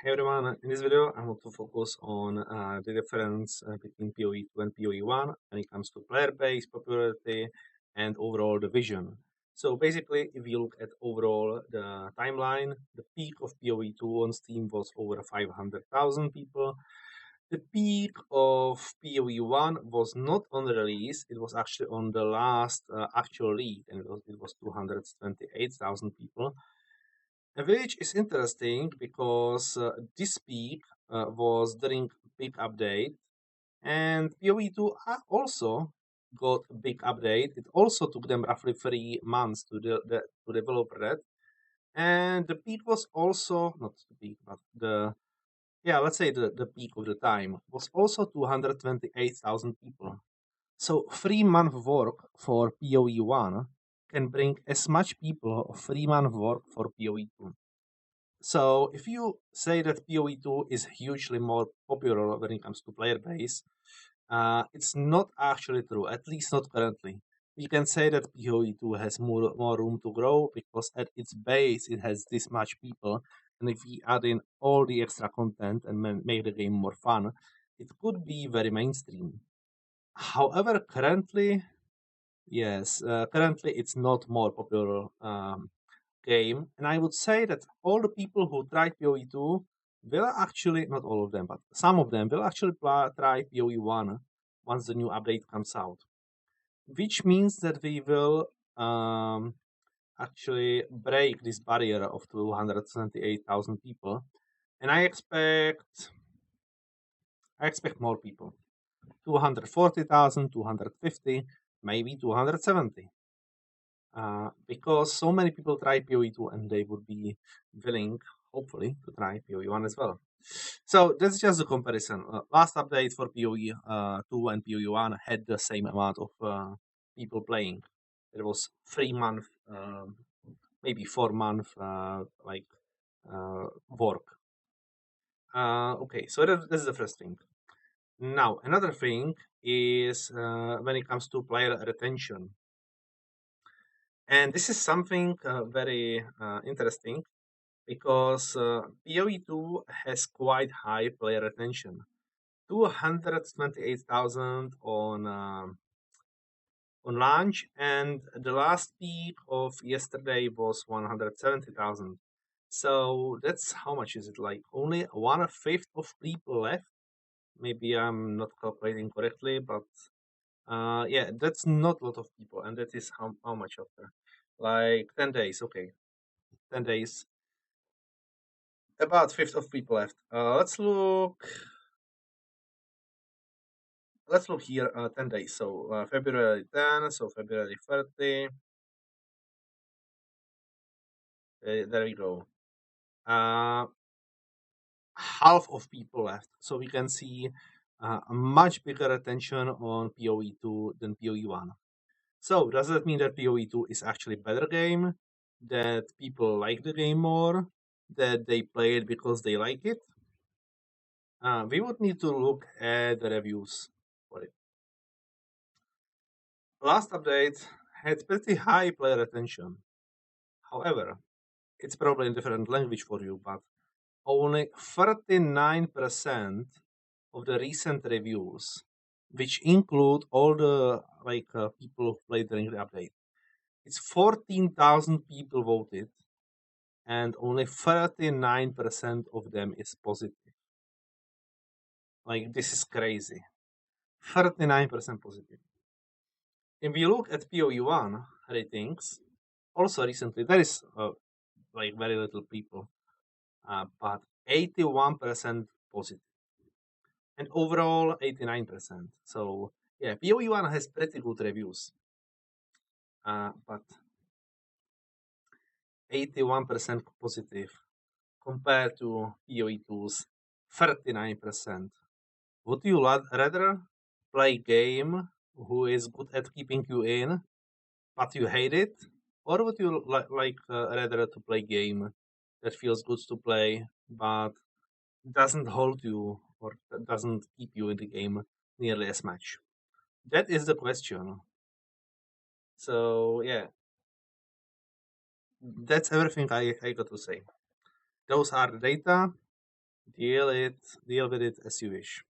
Hey everyone, in this video I want to focus on the difference between PoE2 and PoE1 when it comes to player base, popularity, and overall the vision. So basically, if you look at overall the timeline, the peak of PoE2 on Steam was over 500,000 people. The peak of PoE1 was not on the release, it was actually on the last actual league, and it was 228,000 people. Which is interesting because this peak was during big update, and PoE2 also got a big update. It also took them roughly 3 months to develop that, and the peak was also not the peak, but the let's say the peak of the time was also 228,000 people. So 3 month work for PoE1 can bring as much people of 3 month work for PoE2. So if you say that PoE2 is hugely more popular when it comes to player base, it's not actually true, at least not currently. We can say that PoE2 has more room to grow because at its base it has this much people, and if we add in all the extra content and make the game more fun, it could be very mainstream. However, currently it's not more popular game, and I would say that all the people who try PoE2 will actually, not all of them, but some of them will actually try PoE1 once the new update comes out, which means that we will actually break this barrier of 228,000 people, and I expect more people, 240,000, 250, maybe 270. Because so many people try PoE2 and they would be willing, hopefully, to try PoE1 as well. So that's just a comparison. Last update for PoE2 and PoE1 had the same amount of people playing. It was 3 month, maybe 4 month, work. Okay, so that's the first thing. Now, another thing is when it comes to player retention. And this is something very interesting because PoE2 has quite high player retention. 228,000 on launch, and the last peak of yesterday was 170,000. So that's how much is it? Like only 1/5 of people left. Maybe I'm not calculating correctly, but yeah, that's not a lot of people, and that is how much after like 10 days. Okay, 10 days, about fifth of people left. Let's look here. 10 days. So February 10, so February 30. There we go. Uh, Half of people left. So we can see a much bigger attention on PoE2 than PoE1. So does that mean that PoE2 is actually better game? That people like the game more? That they play it because they like it? We would need to look at the reviews for it. Last update had pretty high player attention. However, it's probably in different language for you, but only 39% of the recent reviews, which include all the people who played during the update, it's 14,000 people voted, and only 39% of them is positive. Like this is crazy. 39% positive. If you look at PoE1 ratings, also recently there is very little people, but 81% positive, and overall 89%. So yeah, PoE1 has pretty good reviews, but 81% positive compared to PoE2's 39%. Would you rather play game who is good at keeping you in, but you hate it, or would you rather to play game that feels good to play, but doesn't hold you or doesn't keep you in the game nearly as much? That is the question. So yeah, that's everything I got to say. Those are the data. deal with it as you wish.